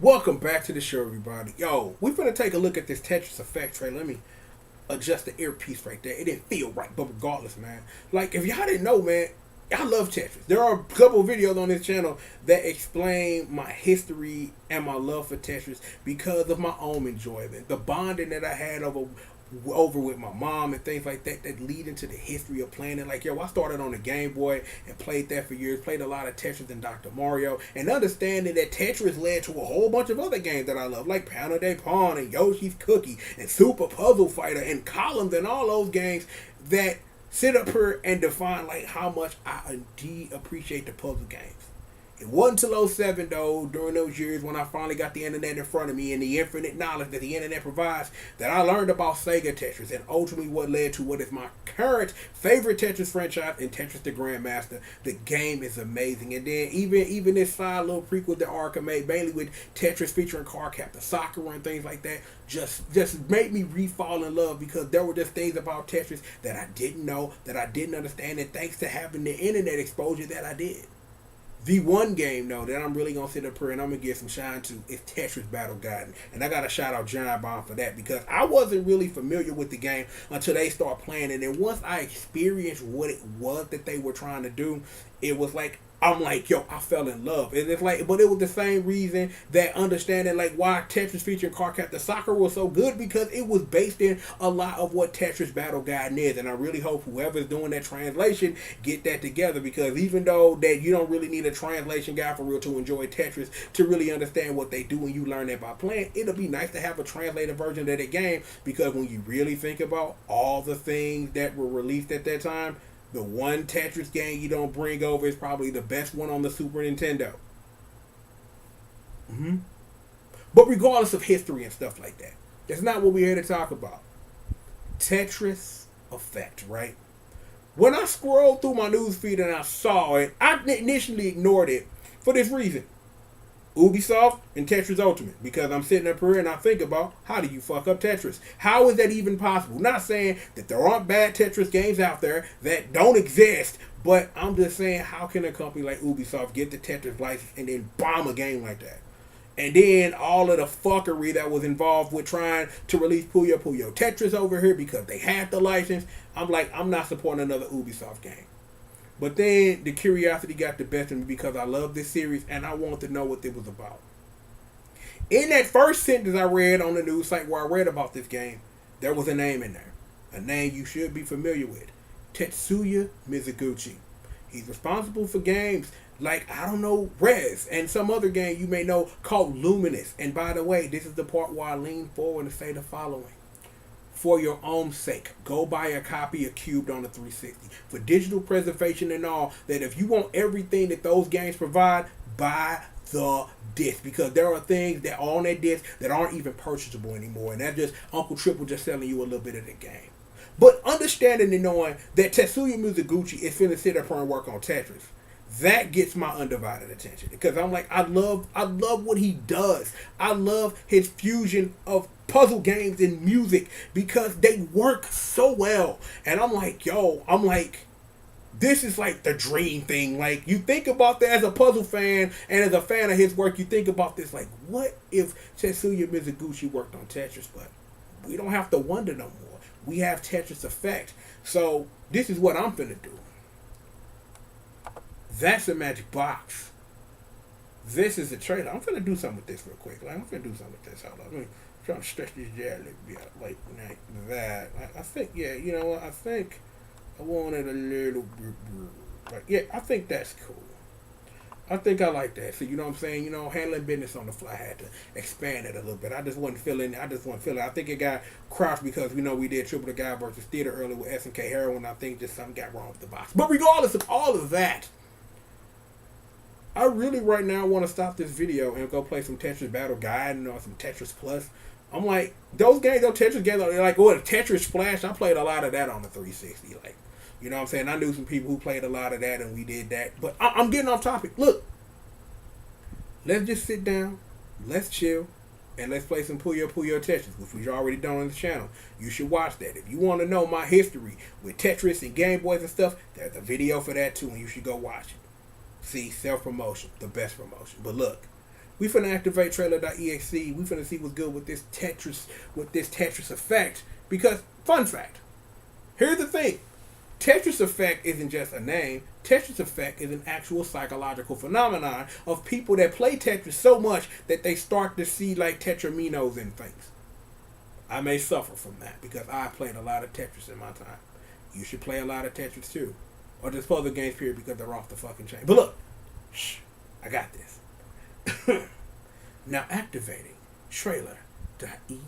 Welcome back to the show, everybody. Yo, we're gonna take a look at this Tetris effect tray. Let me adjust the earpiece right there. It didn't feel right, but regardless, man. Like, if y'all didn't know, man, I love Tetris. There are a couple of videos on this channel that explain my history and my love for Tetris because of my own enjoyment. The bonding that I had over with my mom and things like that lead into the history of playing it. Like, yo, I started on the Game Boy and played that for years, played a lot of Tetris and Dr. Mario, and understanding that Tetris led to a whole bunch of other games that I love, like Pound Day Pawn and Yoshi's Cookie and Super Puzzle Fighter and Columns and all those games that sit up here and define like how much I indeed appreciate the puzzle games. It wasn't until '07 though, during those years when I finally got the internet in front of me and the infinite knowledge that the internet provides, that I learned about Sega Tetris and ultimately what led to what is my current favorite Tetris franchise in Tetris the Grandmaster. The game is amazing. And then even this side little prequel that Arca made, mainly with Tetris featuring Cardcaptor Sakura and things like that, just made me re-fall in love because there were just things about Tetris that I didn't know, that I didn't understand, and thanks to having the internet exposure that I did. The one game, though, that I'm really going to sit up here and I'm going to give some shine to is Tetris Battle Garden. And I got to shout out Giant Bomb for that because I wasn't really familiar with the game until they start playing it. And once I experienced what it was that they were trying to do, it was like, I'm like, yo, I fell in love. And it's like, but it was the same reason that understanding like why Tetris featuring Cardcaptor Sakura was so good, because it was based in a lot of what Tetris Battle Garden is. And I really hope whoever's doing that translation get that together, because even though that you don't really need a translation guy for real to enjoy Tetris to really understand what they do, and you learn that by playing, it'll be nice to have a translated version of the game, because when you really think about all the things that were released at that time, the one Tetris game you don't bring over is probably the best one on the Super Nintendo. But regardless of history and stuff like that, that's not what we're here to talk about. Tetris effect, right? When I scrolled through my newsfeed and I saw it, I initially ignored it for this reason. Ubisoft and Tetris Ultimate, because I'm sitting up here and I think about, how do you fuck up Tetris? How is that even possible? Not saying that there aren't bad Tetris games out there that don't exist, but I'm just saying, how can a company like Ubisoft get the Tetris license and then bomb a game like that? And then all of the fuckery that was involved with trying to release Puyo Puyo Tetris over here because they had the license. I'm like, I'm not supporting another Ubisoft game. But then the curiosity got the best of me because I love this series and I wanted to know what it was about. In that first sentence I read on the news site where I read about this game, there was a name in there. A name you should be familiar with. Tetsuya Mizuguchi. He's responsible for games like, I don't know, Rez, and some other game you may know called Luminous. And by the way, this is the part where I lean forward and say the following. For your own sake, go buy a copy of Cubed on the 360 for digital preservation and all. That if you want everything that those games provide, buy the disc, because there are things that are on that disc that aren't even purchasable anymore, and that's just Uncle Triple just selling you a little bit of the game. But understanding and knowing that Tetsuya Mizuguchi is finna sit up here and work on Tetris, that gets my undivided attention, because I'm like, I love what he does. I love his fusion of puzzle games and music because they work so well. And I'm like, this is like the dream thing. Like, you think about that as a puzzle fan and as a fan of his work, you think about this like, what if Tetsuya Mizuguchi worked on Tetris? But we don't have to wonder no more. We have Tetris Effect. So this is what I'm finna do. That's a magic box. This is a trailer. I'm finna do something with this real quick. Like, I'm finna do something with this. Hold on. Let me try to stretch this jar a little bit like that. I think, yeah, you know what? I think I want it a little bit. Like, yeah, I think that's cool. I think I like that. So, you know what I'm saying? You know, handling business on the fly, I had to expand it a little bit. I just wasn't feeling it. I think it got crossed because, you know, we did Triple the Guy versus Theater earlier with SNK Heroin. I think just something got wrong with the box. But regardless of all of that, I really right now want to stop this video and go play some Tetris Battle Guide or some Tetris Plus. I'm like, those Tetris games, they're like, what, Tetris Splash? I played a lot of that on the 360. Like, you know what I'm saying? I knew some people who played a lot of that and we did that. But I'm getting off topic. Look, let's just sit down, let's chill, and let's play some Puyo Puyo Tetris, which we've already done on the channel. You should watch that. If you want to know my history with Tetris and Game Boys and stuff, there's a video for that too, and you should go watch it. See, self-promotion, the best promotion. But look, We finna activate trailer.exe. We finna see what's good with this Tetris effect. Because, fun fact, here's the thing. Tetris effect isn't just a name. Tetris effect is an actual psychological phenomenon of people that play Tetris so much that they start to see like tetraminos in things. I may suffer from that because I played a lot of Tetris in my time. You should play a lot of Tetris too. Or just puzzle games period because they're off the fucking chain. But look, shh, I got this. Now activating trailer.exe.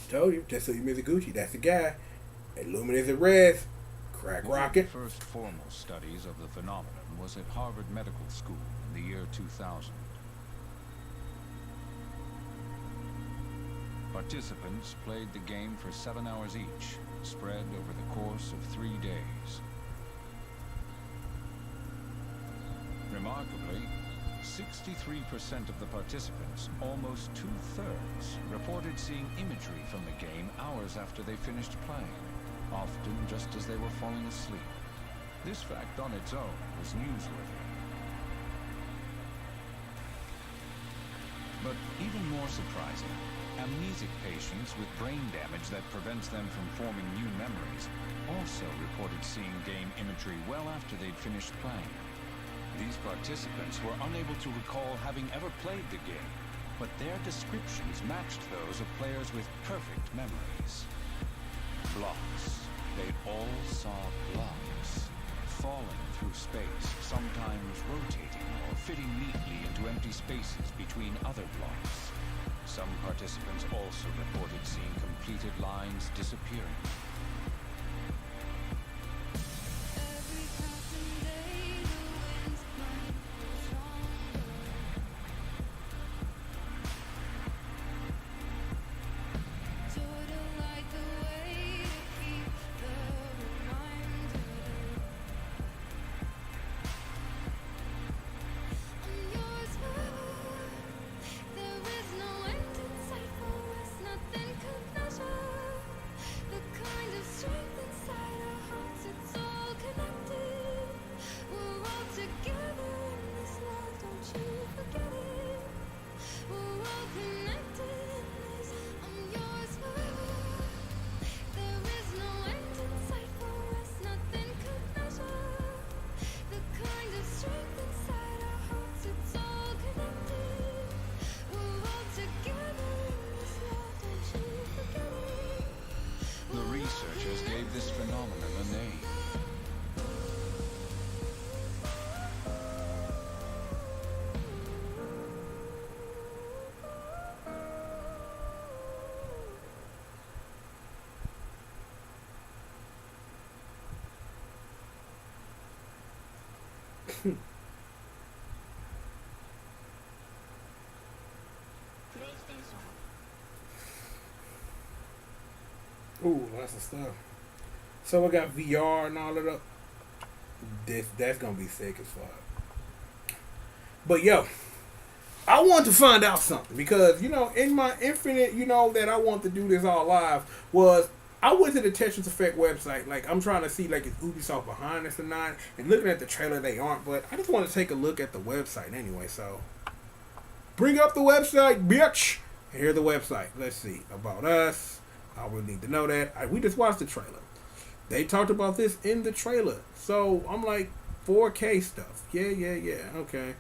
Told you, Tetsuya Mizuguchi, that's the guy. Illuminate the Reds, crack rocket. One of the first formal studies of the phenomenon was at Harvard Medical School in the year 2000. Participants played the game for 7 hours each, spread over the course of 3 days. Remarkably, 63% of the participants, almost 2/3, reported seeing imagery from the game hours after they finished playing, often just as they were falling asleep. This fact on its own was newsworthy. But even more surprising, amnesic patients with brain damage that prevents them from forming new memories also reported seeing game imagery well after they'd finished playing. These participants were unable to recall having ever played the game, but their descriptions matched those of players with perfect memories. Blocks. They all saw blocks, falling through space, sometimes rotating or fitting neatly into empty spaces between other blocks. Some participants also reported seeing completed lines disappearing. Researchers gave this phenomenon a name. Ooh, lots of stuff. So I got VR and all of that. That's gonna be sick as fuck. But yo, I want to find out something because in my infinite, that I want to do this all live was I went to the Tetris Effect website. Like I'm trying to see like is Ubisoft behind this or not, and looking at the trailer they aren't. But I just want to take a look at the website anyway. So bring up the website, bitch. Here's the website. Let's see about us. I would need to know that. We just watched the trailer. They talked about this in the trailer. So I'm like, 4K stuff. Yeah. Okay.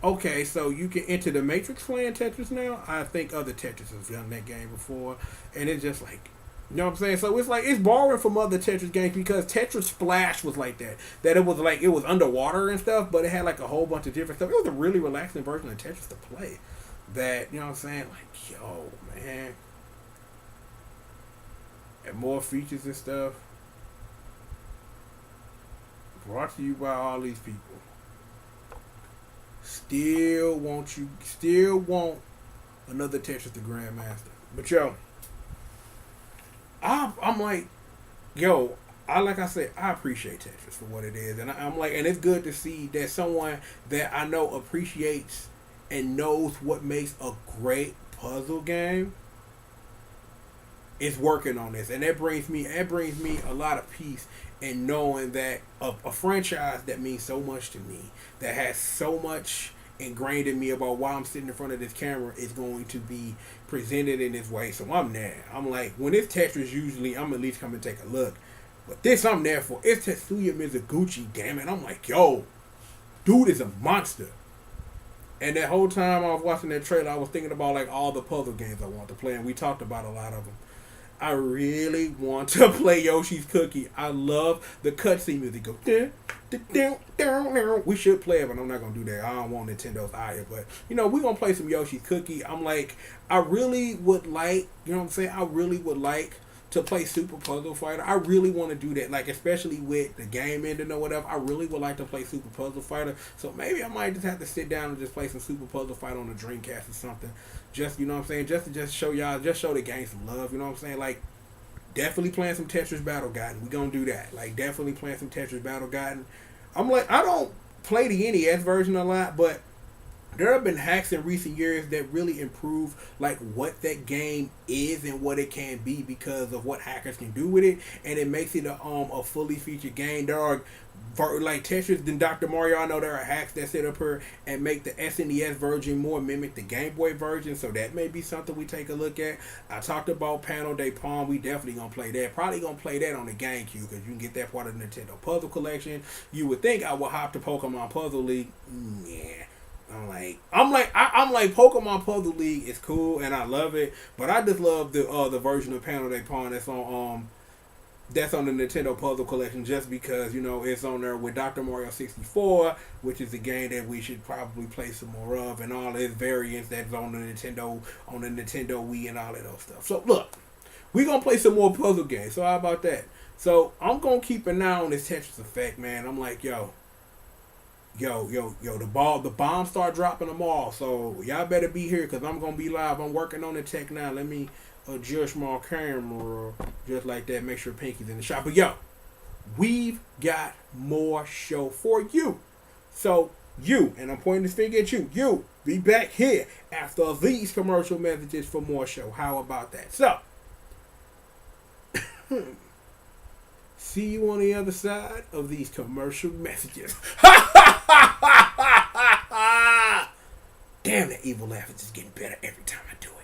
Okay, so you can enter the Matrix playing Tetris now. I think other Tetris have done that game before. And it's just like, you know what I'm saying? So it's like, it's borrowing from other Tetris games because Tetris Splash was like that. That it was like, it was underwater and stuff, but it had like a whole bunch of different stuff. It was a really relaxing version of Tetris to play. That, you know what I'm saying? Like, yo, man. And more features and stuff. Brought to you by all these people. Still want another Tetris the Grandmaster. But yo, I'm like, yo, like I said, I appreciate Tetris for what it is. And I'm like, and it's good to see that someone that I know appreciates and knows what makes a great puzzle game is working on this, and that brings me a lot of peace in knowing that a franchise that means so much to me, that has so much ingrained in me about why I'm sitting in front of this camera, is going to be presented in this way. So I'm there. I'm like, when it's Tetris, usually I'm at least come and take a look. But this I'm there for. It's Tetsuya Mizuguchi, damn it. I'm like, yo, dude is a monster. And that whole time I was watching that trailer, I was thinking about like all the puzzle games I want to play, and we talked about a lot of them. I really want to play Yoshi's Cookie. I love the cutscene music. Go dun, dun, dun, dun, dun. We should play it, but I'm not gonna do that. I don't want Nintendo's eye, but we're gonna play some Yoshi's Cookie. I'm like, I really would like, you know what I'm saying? I really would like to play Super Puzzle Fighter. I really want to do that, like especially with the game ending or whatever. I really would like to play Super Puzzle Fighter. So maybe I might just have to sit down and just play some Super Puzzle Fighter on the Dreamcast or something. Just, you know what I'm saying, just to show y'all, just show the game some love. You know what I'm saying? Like, definitely playing some Tetris Battle Garden. We gonna do that. Like, definitely playing some Tetris Battle Garden. I'm like, I don't play the NES version a lot, but there have been hacks in recent years that really improve like what that game is and what it can be because of what hackers can do with it, and it makes it a fully featured game. There are like Tetris and Dr. Mario. I know there are hacks that sit up here and make the SNES version more mimic the Game Boy version, so that may be something we take a look at. I talked about Panel de Pon. We definitely gonna play that. Probably gonna play that on the GameCube because you can get that part of the Nintendo Puzzle Collection. You would think I would hop to Pokemon Puzzle League. Yeah. I'm like Pokemon Puzzle League is cool and I love it, but I just love the version of Panel de Pon that's on the Nintendo Puzzle Collection, just because it's on there with Dr. Mario 64, which is a game that we should probably play some more of, and all its variants that's on the Nintendo Wii and all that other stuff. So look, we gonna play some more puzzle games. So how about that? So I'm gonna keep an eye on this Tetris Effect, man. I'm like, yo, the bombs start dropping tomorrow, so y'all better be here because I'm gonna be live. I'm working on the tech now. Let me adjust my camera just like that. Make sure Pinky's in the shot. But yo, we've got more show for you. So you, and I'm pointing this finger at you, be back here after these commercial messages for more show. How about that? So see you on the other side of these commercial messages. Damn, that evil laugh is just getting better every time I do it.